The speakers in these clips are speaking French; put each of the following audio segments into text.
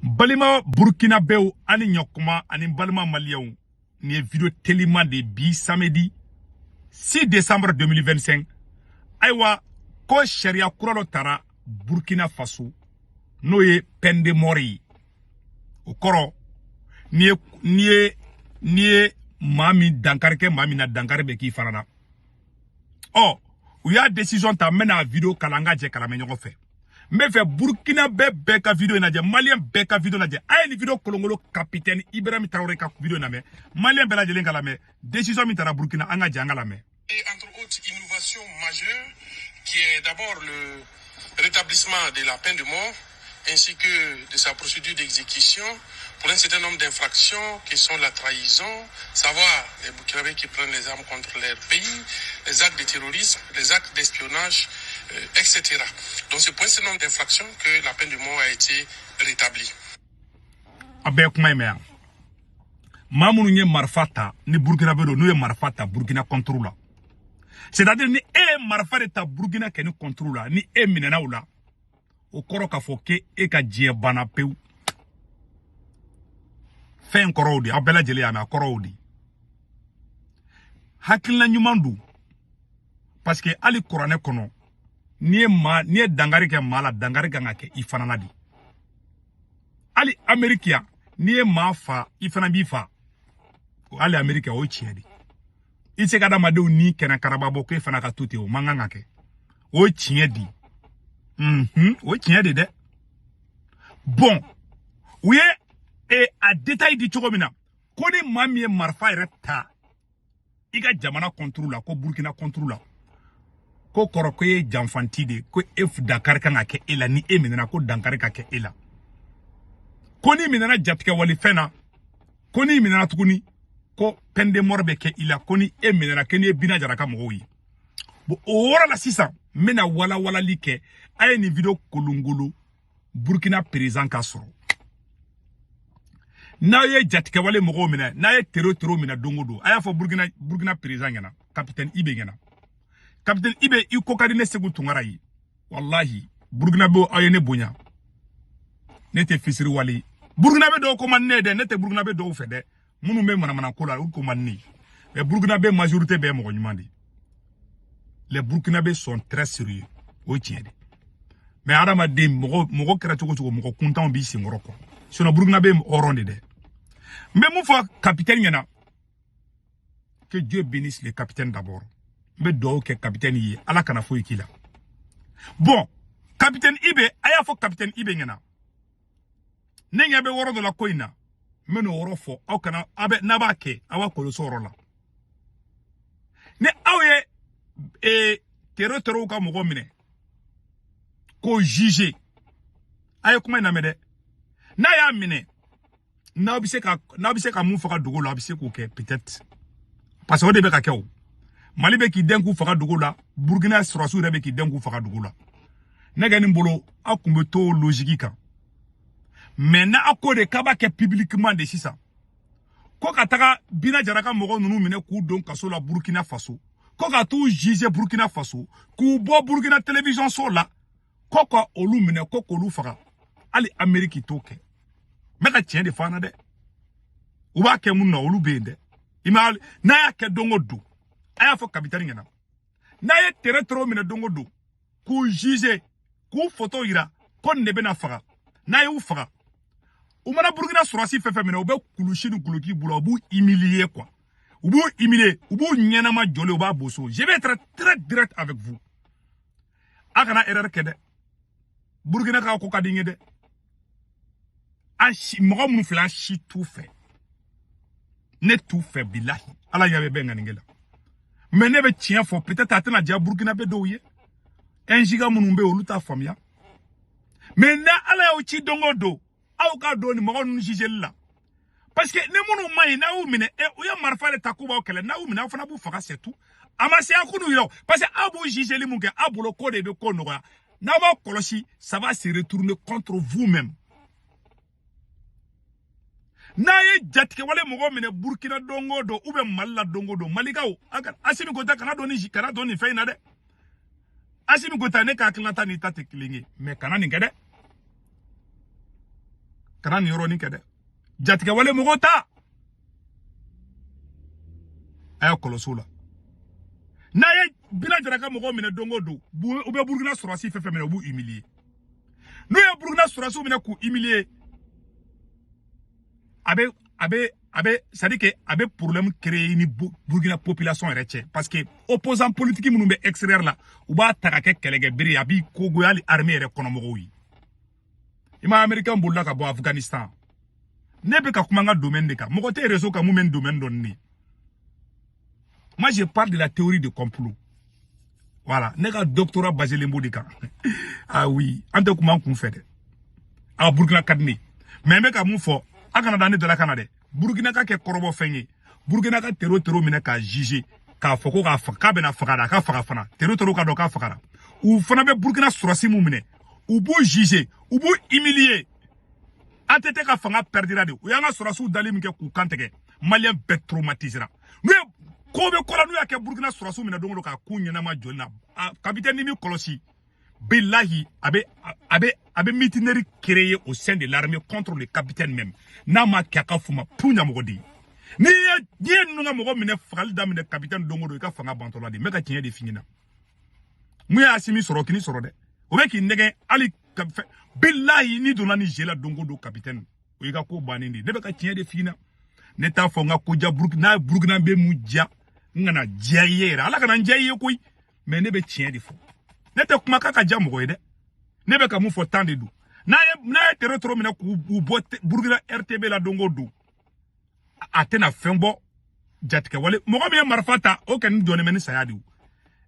balima Burkina Bew ani nyokuma ani balima Maliens ni vidéo tellement de bi samedi 6 décembre 2025 aywa ko sharia kuralo tara Burkina Faso no ye peine de mort o koro ni mami dankarke mami na dankarbe ki farana oh u ya décision ta mena vidéo kalanga je kala menyo fe me fe Burkina be ka vidéo na je Malien be ka vidéo na je ay ni vidéo kolongolo capitaine Ibrahim Traoré ka vidéo na me Malien be la je lengala me décision mi tara Burkina anga jangala me. Et entre autres innovations majeures qui est d'abord le rétablissement de la peine de mort ainsi que de sa procédure d'exécution pour un certain nombre d'infractions qui sont la trahison, savoir les Burkinabés qui prennent les armes contre leur pays, les actes de terrorisme, les actes d'espionnage, etc. Donc c'est pour un certain nombre d'infractions que la peine de mort a été rétablie. Avec moi, Mamoun nye marfata ni Burkina Bedo nous marfata Burkina contrôle. C'est-à-dire ni marfata ta Burkina ke ni contrôle ni minena oula. O koro ka foke ka djie bana peu. Fen koro di abela jele ama koro di. Hakilna nyumandu. Parce que ali korane kono ni dangari ke mala dangari ka ngake ifanana di. Ali Amerikia ni ma fa ifana bi fa. Ali Amerika o chiedi. Ise kada madeu ni kena karababo ke ifana ka tuti o manganga ke. O chiedi. O chiedi de. Bon. Ouye a détail di chogomina. Koni mami marfa ireta. Iga jamana contrôle ko Burkina contrôle. Ko korokoye jamfantide ko ef Dakar kan ke ela ni menena ko Dankar ka ke ela. Koni menena jatke wali fena. Koni menena tukuni ko pende morbe ke ila koni menena keni bina jaraka moyi. Bo ora la sisa mena wala like ay ni video kolungulu Burkina président kasoro. Na ye jatke wale mogo mena na ye tero mena dongodo aya fo Burkina président ngana capitaine Ibe ngana. Capitaine Ibe i kokari ne segu tungara yi. Wallahi Burkina Bew ayene bonya. Nete fisiri wali. Burkina Bew do ko manne de nete Burkina Bew do fede. Munu me mana kola ko manne. Les Burkinabés majorité be mo nyumandi. Les Burkinabés sont très sérieux. O tiede. Mais adama de mo kera choko mo kuntan bi singoro ko. Sono Burkinabé oronde de. Mais mon fa capitaine yana. Que Dieu bénisse les capitaines d'abord. Mais do que capitaine yi ala kana fo ikila. Bon, capitaine Ibe aya fo capitaine Ibe yana. Nenga be woro de la koina. Meno woro fo au kana abe nabake awa kolosoro la. Ne awe tero ka mogo mine. Ko juger. Aye kuma na mede. Na ya mine. Na obise ka mu faka dogo la obise ko ke peut-être. Parce que o de be ka ke o. Mali be ki denku faka dogo la, Burkina Faso be ki denku faka dogo la. Nega ni mbolo akumbe to logique kan. Maintenant akode kaba ke publiquement de sisa. Ko kataka bina jaraka mogo nunu mine ku don kaso la Burkina Faso. Ko ka tu juger Burkina Faso, ku bo Burkina télévision so la. Ko ko olu mine ko ko lu faka. Ali Ameriki toke. Meka tien de fana de. Uba ke mun na olu bende. Imal na ya ke dongo do. Aya fo capitaine ngena. Na ye tero mine dongo do. Ku juger, ku photo ira, ko nebe na faka. Na ye u faka. Oumana Burkina Sorasi fait mena oube kulushinu kuluki bula obu humilier quoi. Obu humilier, obu nyenama jole oba bosso. Je vais être très direct avec vous. Akana erreur kede. Burkina ka ko kadinge de. Ashi mo mun flash tout fait. Ne tout fait billahi. Ala yabe benga ngela. Mais ne be tien fo peut-être atena dia Burkina be doye. Un giga munumbe oluta famia. Mais na ala o chi dongo do. Au cas d'on ne juge là. Parce que ne munu mai na ou mine e o ya marfa le takuba okele na ou mine afana bu faka c'est tout. Amase akunu yo parce que abu juge li munke abu lo code be ko no ya. Na ba kolosi ça va se retourner contre vous-même. Na ye jatke wale mogo mine Burkina dongo do ube Mali dongo do Maligao aga asimi kota kana doni fe na de. Asimi kota ne ka klata ni tate klingi mais kana ni ngede. kana ni yɔrɔ ni kɛ dɛ jatigɛ wale mɔgɔ ta a y'a kɔlɔsi la n'a ye Bila Jara ka mɔgɔ minɛ don o don u bɛ Burkina sɔrɔsi fɛn fɛn minɛ u b'u humilier n'u ye Burkina sɔrɔsiw minɛ k'u humilier c'est-à-dire que a bɛ problème créer ni Burkina population yɛrɛ cɛ parce que opposant politique minnu bɛ extérieur la u b'a ta ka kɛ kɛlɛkɛbere a b'i kogoya hali armée yɛrɛ kɔnɔmɔgɔw ye i ma américain bolila ka bɔ Afghanistan ne bɛ ka kuma n ka domaine de kan mɔgɔ tɛ réseau kan mun bɛ n domaine dɔn ne moi je parle de la théorie de complot voilà ne ka doctorat basé len b'o de kan ah oui an tɛ kuma n kun fɛ dɛ a Burkina ka di ne mais n bɛ ka mun fɔ a kana da ne dɔ la kana dɛ Burkina ka kɛ kɔrɔbɔ fɛn ye Burkina ka terreau minɛ k'a juger k'a fɔ ko k'a bɛna faga da k'a faga fana terreau ka dɔn k'a fagara u fana bɛ Burkina sɔrɔsi mun minɛ u b'u juger u b'u humilier ATT ka fanga perdira de u y'an ka sɔrɔsiw dali min kɛ k'u kan tigɛ malien bɛɛ traumatisera n'u ye ko bɛ kɔ la n'u y'a kɛ Burkina sɔrɔsiw minɛ don o don k'a k'u ɲɛnama joli la capitaine ni min kɔlɔsi billahi a bɛ mutinerie créer au sein de l'armée contre le capitaine même n'a ma kɛ a ka fuma pour ɲamɔgɔ de ye n'i ye ninnu ka mɔgɔ minɛ fagali daminɛ capitaine don o don i ka fanga bantɔla de n bɛ ka tiɲɛ de f'i ɲɛna mun y'a Asimi sɔrɔ k'i sɔrɔ dɛ o bɛ k'i nɛgɛn hali billahi ni donna ni jeu la don o don capitaine o y'i ka ko bannen de ye ne bɛ ka tiɲɛ de f'i ɲɛna ne t'a fɔ n ka ko ja Burkina bɛ mun ja n kana diya i ye yɛrɛ ala kana n diya i ye koyi mais ne bɛ tiɲɛ de fɔ ne tɛ kuma k'a ka ja mɔgɔ ye dɛ ne bɛ ka mun fɔ temps de don n'a ye terreau minɛ k'u bɔ Burkina RTB la don o don a tɛna fɛn bɔ jatigɛ wale mɔgɔ min ye marifa ta o kɛni dɔnnen bɛ ni saya de o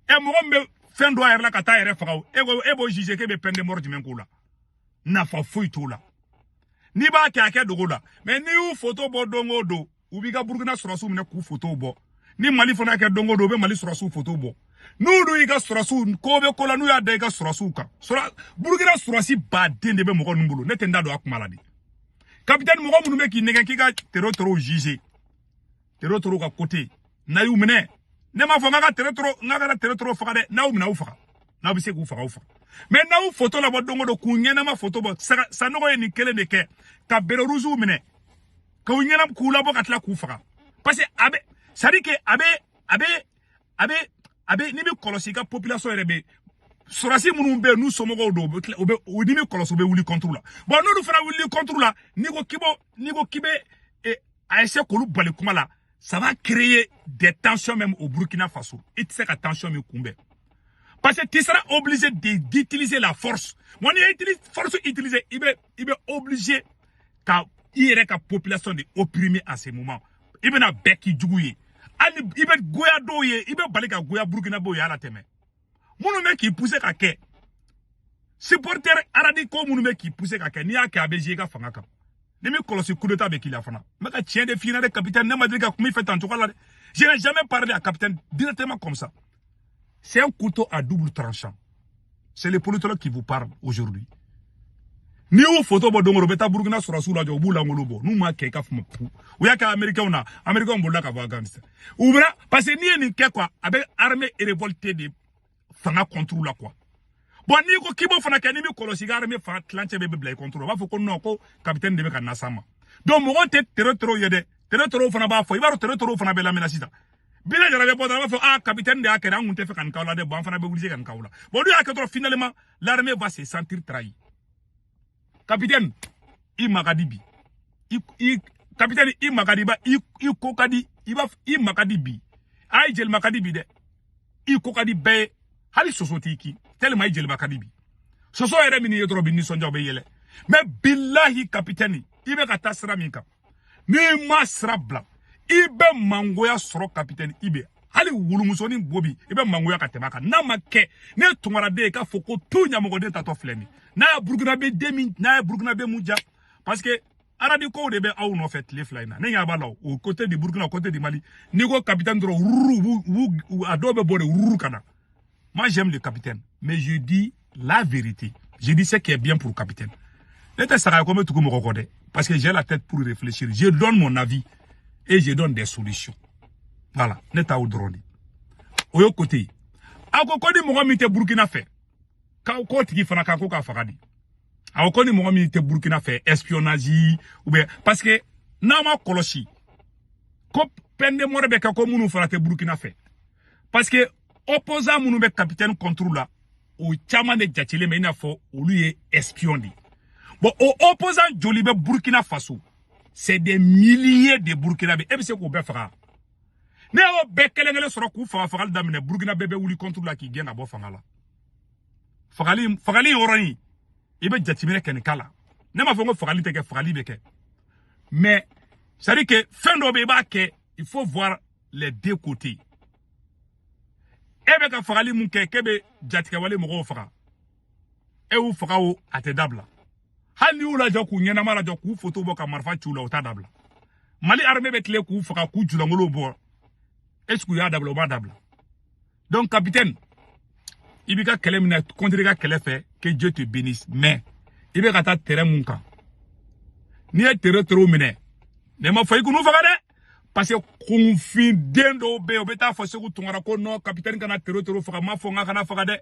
mɔgɔ min bɛ fɛn dɔ a yɛrɛ la ka taa a yɛrɛ faga o e b'o juger k'e bɛ peine de mort jumɛn k'o la nafa foyi t'o la n'i b'a kɛ a kɛ dogo la mais n'i y'u photo bɔ don o don u b'i ka Burkina sɔrɔsiw minɛ k'u photo bɔ ni Mali fana kɛ don o don u bɛ Mali sɔrɔsiw photo bɔ n'olu y'i ka sɔrɔsiw ko bɛ ko la n'u y'a da i ka sɔrɔsiw kan Burkina sɔrɔsi baden de bɛ mɔgɔ ninnu bolo ne tɛ n da don a kuma la de capitaine mɔgɔ minnu bɛ k'i nɛgɛn k'i ka terreau juger terreau ka côté n'a y'u minɛ ne m'a fɔ n ka terreau faga dɛ n'aw minɛ aw faga n'aw bɛ se k'u faga aw faga mais n'aw photo labɔ don o don k'u ɲɛnama photo bɔ Sanogo ye nin kelen de kɛ ka bere rouge minɛ k'u ɲɛnama k'u labɔ ka tila k'u faga parce que c'est-à-dire que a bɛ ni bɛ kɔlɔsi ka population yɛrɛ bɛ sɔrɔsi minnu bɛ n'u somɔgɔw don u ni bɛ kɔlɔsi u bɛ wuli contre la bon n'olu fana wuli contre la n'i ko k'i bɛ a essayer k'olu bali kuma la ça va créer des tensions même au Burkina Faso i tɛ se ka tension min kunbɛn parce que tu seras obligé d'utiliser la force moi ni force utiliser i bɛ obligé ka i yɛrɛ ka population de opprimer à ce moment i bɛna bɛɛ k'i jugu ye hali i bɛ goya dɔw ye i bɛ bali ka goya Burkina b'o ye ala tɛmɛ minnu bɛ k'i pousser ka kɛ supporter aradi ko minnu bɛ k'i pousser ka kɛ n'i y'a kɛ a bɛ jouer i ka fanga kan ni min kɔlɔsi coup d'état bɛ k'i la fana n bɛ ka tiɲɛ de f'i ɲɛna dɛ capitaine ne ma deli ka kuma i fɛ tan cogo la dɛ je n'ai jamais parlé à capitaine directement comme ça c'est un couteau à double tranchant c'est le politologue qui vous parle aujourd'hui ni y'o photo bɔ don o don u bɛ taa Burkina sɔrɔsiw lajɛ u b'u langolo bɔ n'u ma kɛ i ka fuma pu u y'a kɛ américains na américains bolila ka bɔ Afghanistan u bɛna parce que n'i ye nin kɛ quoi a bɛ armée révoltée de fanga contre la quoi bon n'i ko k'i b'o fana kɛ n'i bɛ kɔlɔsi i ka armée fanga tilancɛ bɛ bila i contre u b'a fɔ ko non ko capitaine de bɛ ka na s'an ma donc mɔgɔw tɛ terreau ye dɛ terreau fana b'a fɔ i b'a dɔn terreau fana bɛ lamɛnna sisan Bila Jara bɛ bɔ dɔrɔn a b'a fɔ capitaine de y'a kɛ an kun tɛ fɛ ka nin k'aw la dɛ bon an fana bɛ obligé ka nin k'aw la bon n'u y'a kɛ dɔrɔn finalement l'armée va se sentir trahi capitaine i magadi bi capitaine i magadi ba i kokadi i magadi bi ay jel makadi bi de i kokadi be hali sosotiki tellement i jel makadi bi soso yɛrɛ min ye dɔrɔn bi nisɔndiya bɛ yɛlɛ mais billahi capitaine i bɛ ka taa sira min kan n'i ma sira bila i bɛ mangoya sɔrɔ capitaine i bɛ hali wulumusonin bobi i bɛ mangoya ka tɛmɛ a kan n'a ma kɛ ne tungaraden k'a fɔ ko tout ɲamɔgɔden tatɔ filɛ nin n'a ye Burkina bɛ mun ja parce que arabi kow de bɛ aw nɔfɛ tile fila in na ne ɲɛ b'a la au côté du Burkina au côté du Mali n'i ko capitaine dɔrɔn wururu a dɔw bɛ bɔ de wururu ka na moi j'aime le capitaine mais je dis la vérité je dis ce qui est bien pour le capitaine ne tɛ saga ko n bɛ tugu mɔgɔ kɔ dɛ parce que j'ai la tête pour réfléchir je donne mon avis et je donne des solutions voilà ne t'aw dɔrɔn de o y'o côté a ko ni mɔgɔ min tɛ Burkina fɛ k'o tigi fana kan ko k'a faga de A ko ni mɔgɔ min tɛ Burkina fɛ espionnage ou bien parce que n'a ma kɔlɔsi ko peine de mort bɛ kɛ ko minnu fana tɛ Burkina fɛ parce que opposant minnu bɛ capitaine contre la o caman de jatelen bɛ i n'a fɔ olu ye espion de bon o opposant joli bɛ Burkina Faso c'est des milliers de Burkinabé e bɛ se k'o bɛɛ faga ne y'o bɛɛ kelen-kelen sɔrɔ k'u fagali daminɛ Burkina bɛɛ bɛ wuli contre la k'i gɛn ka bɔ fanga la fagali yɔrɔnin i bɛ jateminɛ kɛ nin k'a la ne m'a fɔ ko fagali tɛ kɛ fagali bɛ kɛ mais c'est à dire que fɛn dɔ bɛ i b'a kɛ il faut voir les deux côtés e bɛ ka fagali mun kɛ k'e bɛ jatigɛwale mɔgɔw faga e y'u faga o a tɛ dabila hali ni y'u lajɔ k'u ɲɛnama lajɔ k'u photo bɔ ka marifa ci u la o t'a dabila Mali armée bɛ tile k'u faga k'u julankolo bɔ est-ce que u y'a dabila o b'a dabila donc capitaine i b'i ka kɛlɛ minɛ contre i ka kɛlɛ fɛ que Dieu te bénisse mais i bɛ ka taa terrain mun kan n'i ye terrain minɛ ne ma fɔ i k'u faga dɛ parce que kunfin den dɔw bɛ yen o bɛ taa fɔ Segu Tunkara ko non capitaine kana terreau faga m'a fɔ n k'a kana faga dɛ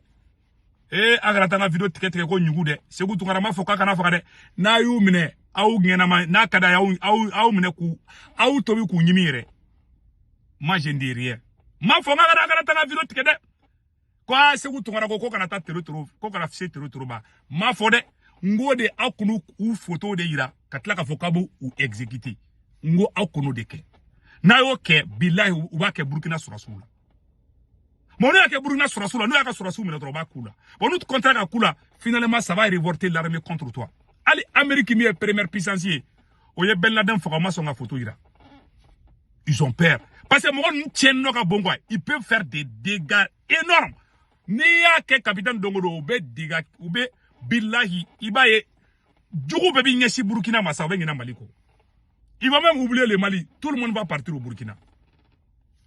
a kana taa n ka vidéo tigɛ ko ɲugu dɛ Segu Tunkara m'a fɔ k'a kana faga dɛ n'a y'u minɛ aw ɲɛnama n'a ka d'a ye aw minɛ aw tobi k'u ɲimi yɛrɛ moi je ne dis rien m'a fɔ n k'a kana taa n ka vidéo tigɛ dɛ ko Segu Tunkara ko kana taa terreau ko kana se terreau ba m'a fɔ dɛ n ko de aw kunu u photo de yira ka tila k'a fɔ k'a b'u exécuter n ko aw kunu de kɛ n'a y'o kɛ bilahi u b'a kɛ Burkina sɔrɔsiw la mais n'u y'a kɛ Burkina sɔrɔsiw la n'u y'a ka sɔrɔsiw minɛ dɔrɔn u b'a k'u la bon n'u contraire ka k'u la finalement ça va révolter l'armée contre toi hali Amérique min ye première puissance ye o ye Ben Laden faga o ma sɔn ka photo yira ils ont peur parce que mɔgɔ ninnu tiɲɛni dɔ ka bon quoi ils peuvent faire des dégâts énormes n'i y'a kɛ capitaine don o don u bɛ dégâts u bɛ bilahi i b'a ye jugu bɛɛ b'i ɲɛsin Burkina ma sa u bɛ ɲinɛ Mali kɔ. Il va même oublier le Mali. Tout le monde va partir au Burkina.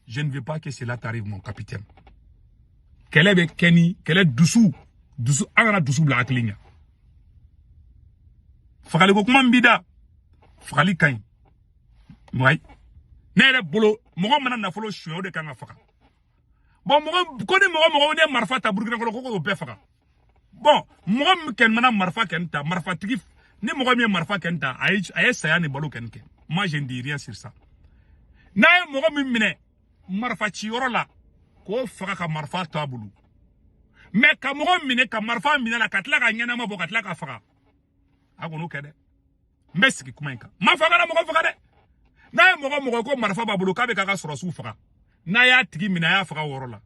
Je ne veux pas que cela t'arrive, mon capitaine. Quel est Kenny? Quel est Doussou? Doussou, Angana Doussou Bla Aklinya. Fakali Kokman Bida. Fakali Kain. Oui. Nere Bolo. Mogo Mana Nafolo Chouyo de Kanga Faka. Bon, Mogo, Koni Mogo de Marfa ta Burkina Koko Befaka. Bon, Mogo Ken Mana Marfa Kenta, Marfa Tigif. Ni Mogo mi Marfa Kenta, aye saya ni Balo Kenke. Moi, je ne dis rien sur ça. Naye mogo mi mine marfa ci yoro la ko faga ka marfa tabulu. Mais ka mogo mine ka marfa mine la katla ka nyana ma bo katla ka faga. Agono kede. Meski kuma inka. Ma faga na mogo faga de. Naye mogo ko marfa babulu ka be ka sorosu faga. Na ya tigi mine ya faga woro la.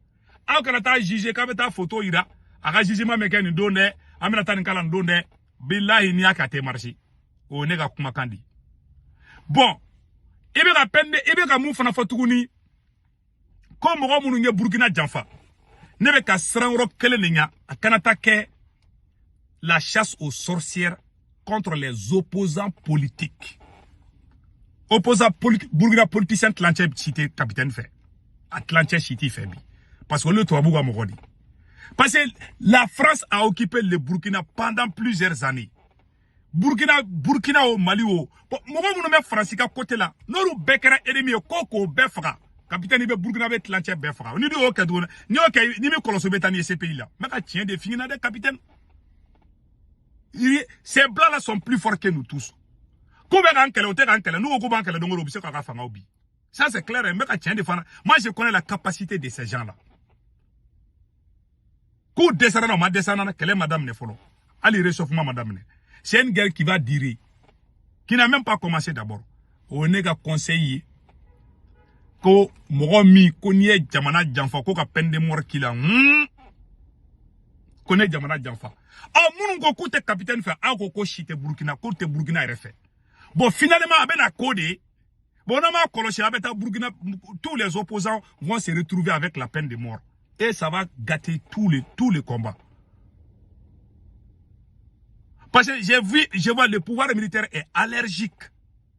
Aw kana ta juger ka be ta photo ira. Aka jugement me ken ndonde, amina tan kala ndonde. Billahi ni aka te marché. O ne ka kuma kandi. Bon, ibe ka pende ibe ka mun fana fatuguni ko mɔgɔ minnu ye Burkina janfa ne bɛ ka siranyɔrɔ kelen de ɲa a kana taa kɛ la chasse aux sorcières contre les opposants politiques. Burkina politicien tilancɛ cité capitaine fɛ a tilancɛ cité fɛ bi parce que olu tubabu ka mɔgɔ de parce que la France a occupé le Burkina pendant plusieurs années. Burkina au Mali au mɔgɔ minnu bɛ Faransi ka côté la n'olu bɛɛ kɛra ennemi ye ko k'o bɛɛ faga capitaine bɛ Burkina bɛ tilancɛ bɛɛ faga ni y'o kɛ tuguni ni y'o kɛ ni mi kɔlɔsi bɛ taa ni ye CPI la n bɛ ka tiɲɛ de f'i ɲɛna dɛ capitaine ces blancs là sont plus forts que nous tous k'u bɛ k'an kɛlɛ o tɛ k'an kɛlɛ n'u ko k'u b'an kɛlɛ don o don u bɛ se k'a ka fangaw bi ça c'est clair n bɛ ka tiɲɛ de fana moi je connais la capacité de ces gens là k'u dɛsɛra na o ma dɛsɛ na kɛlɛ ma daminɛ fɔlɔ hali réchauffement ma daminɛ. C'est une guerre qui va durer, qui n'a même pas commencé d'abord. On est qu'à conseiller que Moromi connaît Jamana Janfa, qu'on a peine de mort qu'il a. Connaît Jamana Janfa. Ah, mon côté capitaine fait, ah, koko chite Burkina, côté Burkina refait. Bon, finalement, avec la code, bon, on a coloché avec la Burkina, tous les opposants vont se retrouver avec la peine de mort. Et ça va gâter tous les combats. Parce que je vois le pouvoir militaire est allergique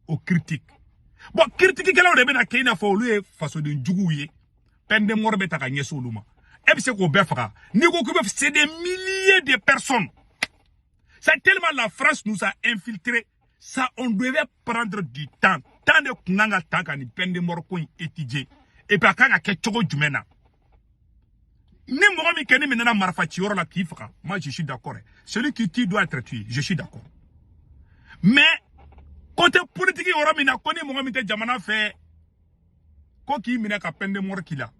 aux critiques. Bon, critique que l'on a fait na faut lui face de djougouye, peine de mort beta gagner sur l'uma. Et puis c'est qu'on befra. C'est des milliers de personnes. C'est tellement la France nous a infiltrés. Ça, on devait prendre du temps. Tant de kunanga taka ni peine de mort qu'on étudier. Et puis quand a quelque chose du mena. Ni Mohamed Keni maintenant Marfa Tiora qui fera. Moi, je suis d'accord. Celui qui tue doit être tué. Je suis d'accord. Mais, côté politique, il y aura mina koni Mohamed Djamana fait. Quoi qu'il mine qu'à peine de mort qu'il a.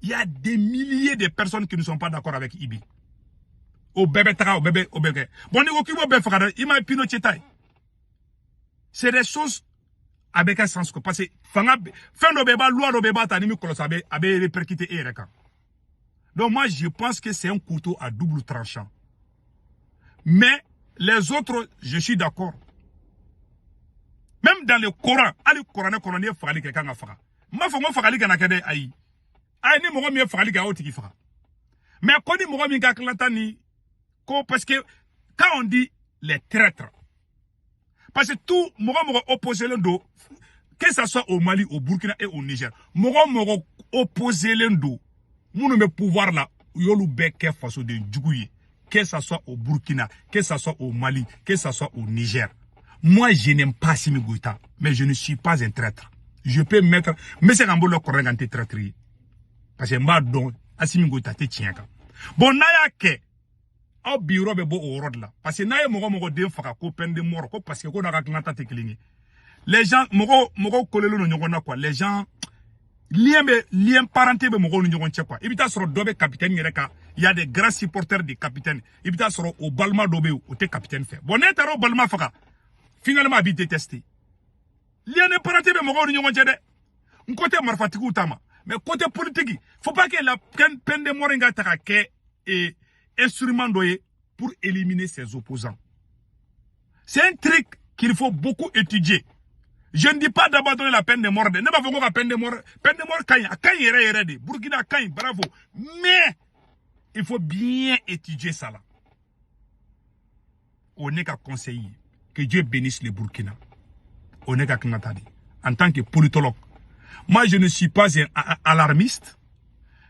Il y a des milliers de personnes qui ne sont pas d'accord avec Ibi. Au bébé tra, au bébé. Bon, il y a des il m'a Pinochet. C'est des choses avec un sens. Parce que, fin de bébé, loi de bébé, t'as mis colossal, avait répercuté et donc moi, je pense que c'est un couteau à double tranchant. Mais les autres, je suis d'accord. Même dans le Coran, le Coran, il faut que quelqu'un fasse. Moi, il faut que quelqu'un fasse. Aïe, ni moi, il faut que quelqu'un fasse. Mais quand il moi, il faut parce que quand on dit les traîtres, parce que tout, moi, opposé l'endo, que ce soit au Mali, au Burkina et au Niger, moi, opposé l'endo. Mon pouvoir là, yolu beke façon de djugouye, que ça soit au Burkina, que ça soit au Mali, que ça soit au Niger. Moi, je n'aime pas Assimi Goïta, mais je ne suis pas un traître. Je peux mettre, mais c'est un bon le correct en traîtrie. Parce que moi, donc, Assimi Goïta te tient. Bon, naya ke, au bureau be bo au rod là. Parce que naya mogo de faka ko peine de mort, parce que ko na raklanta te klingi. Les gens, mogo kolelo no nyongona quoi, les gens, lien parenté be mogo n'yon quoi. Ibita soro dobe capitaine yereka. Il y a des grands supporters des capitaines. Ibita soro au balma dobe ou te capitaine fait. Bon netaro balma faka. Finalement abi détesté. Lien parenté be mogo n'yon de. Un côté marfatiku tama. Mais côté politique, faut pas que la peine de mort nga take et instrument doye pour éliminer ses opposants. C'est un truc qu'il faut beaucoup étudier. Je ne dis pas d'abandonner la peine de mort. Ne pas faire la peine de mort. Peine de mort, quand Burkina, bravo. Mais, il faut bien étudier ça là. On n'est qu'à conseiller. Que Dieu bénisse le Burkina. On n'est qu'à Knatadi. En tant que politologue. Moi, je ne suis pas un alarmiste.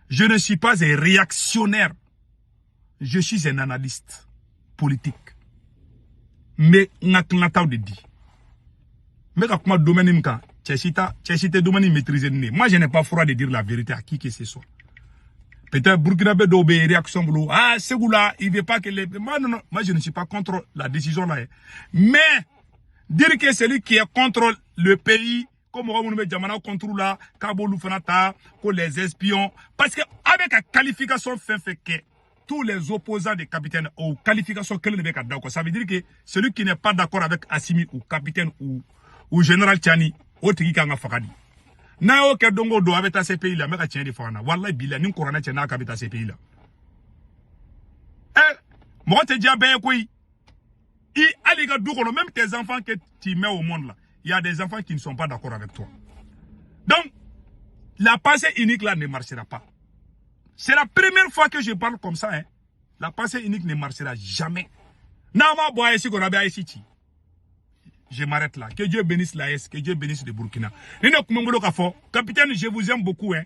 Je ne suis pas un réactionnaire. Je suis un analyste politique. Mais, Knatadi de dit. Mais quand moi domaine m'ka, Tchèchita domaine maîtrisé. Moi je n'ai pas froid de dire la vérité à qui que ce soit. Peut-être Burkinabé dobe réaction boulot. Ah c'est là, il veut pas que les. Moi non, moi je ne suis pas contre la décision là. Mais dire que celui qui est contre le pays, comme on met Jamana contre là, Kabou Fanata, que les espions, parce que avec la qualification fait que tous les opposants des capitaines aux qualifications que le mec a d'accord, ça veut dire que celui qui n'est pas d'accord avec Assimi ou capitaine ou général Tchani, au tiki kanga fakadi. Na yo ke dongo do avec ces pays là, mais ka tient des fois na. Wallahi bila ni corona tchana ka avec ces pays là. Moi te dis ben koy. I aliga doukono même tes enfants que tu mets au monde là, il y a des enfants qui ne sont pas d'accord avec toi. Donc la pensée unique là ne marchera pas. C'est la première fois que je parle comme ça hein. La pensée unique ne marchera jamais. Na ma boy ici qu'on a bien ici. Je m'arrête là. Que Dieu bénisse l'AS, que Dieu bénisse le Burkina. Capitaine, je vous aime beaucoup. Hein.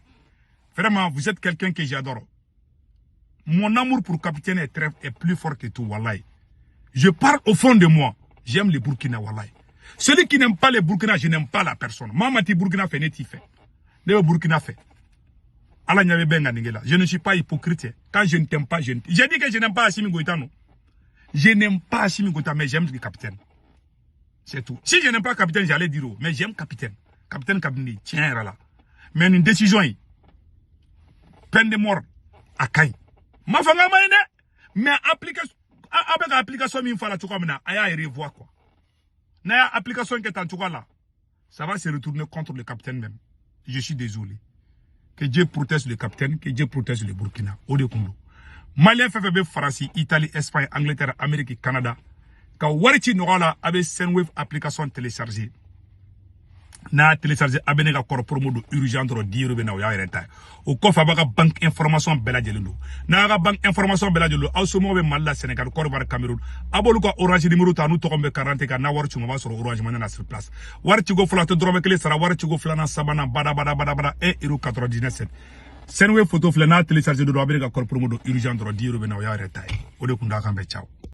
Vraiment, vous êtes quelqu'un que j'adore. Mon amour pour capitaine est plus fort que tout, wallahi. Je parle au fond de moi. J'aime le Burkina, wallahi. Celui qui n'aime pas le Burkina, je n'aime pas la personne. Mamati Burkina fait n'est-il fait. Le Burkina fait. Je ne suis pas hypocrite. Quand je ne t'aime pas, j'ai dit que je n'aime pas Assimi Goïta, non. Je n'aime pas Assimi Goïta, mais j'aime le capitaine. C'est tout. Si je n'aime pas capitaine, j'allais dire, mais j'aime capitaine. Capitaine Kabini, tiens, là. Mais une décision, peine de mort, à Kaï. Ma femme, mais application, avec l'application, il faut la toucher, il revoir quoi. N'a application qui est en tout cas là, ça va se retourner contre le capitaine même. Je suis désolé. Que Dieu protège le capitaine, que Dieu protège le Burkina. Odekundu. Malien FFB, France, Italie, Espagne, Angleterre, Amérique, Canada. Quand Warichi Noala avait Sendwave application téléchargée, na téléchargé abene ka kor promo do urgent do dire be na ya renta o ko fa baka bank information bela jelendo na ga bank information bela jelendo aw so mo be malla Sénégal ko bar Cameroun abolu ko orange numéro ta nu to kombe 40 ka na warci ngoma soro orange manana sur place warci go fula to drome kele sara warci go fula na sabana bada e euro 97 Sendwave photo fula na téléchargé do abene ka kor promo do urgent do dire be na ya renta o de kunda kambe ciao.